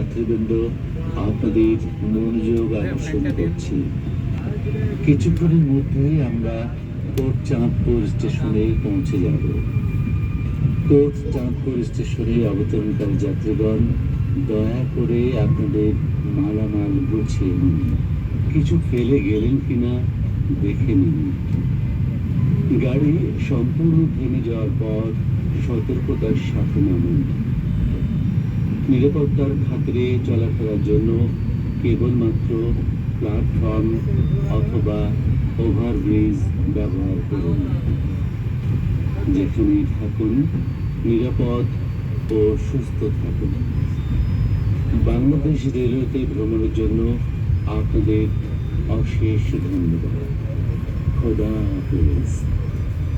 যাত্রীবৃন্দ, আপনাদের মনোযোগ আকর্ষণ করছি। কিছুক্ষণের মধ্যেই আমরা কোটচাঁদপুর স্টেশনে পৌঁছে যাব। কোটচাঁদপুর স্টেশনে অবতরণকারী যাত্রীগণ, দয়া করে আপনাদের মালামাল গুছিয়ে নিন। কিছু ফেলে গেলেন কিনা দেখে নিন। গাড়ি সম্পূর্ণ থেমে যাওয়ার পর সতর্কতার সাথে নামুন। নিরাপত্তার খাতিরে চলাফেরার জন্য কেবলমাত্র প্ল্যাটফর্ম অথবা ওভারব্রিজ ব্যবহার করুন। যেখানেই থাকুন, নিরাপদ ও সুস্থ থাকুন। বাংলাদেশ রেলওয়েতে ভ্রমণের জন্য আপনাদের অশেষ ধন্যবাদ। খোদা হাফেজ।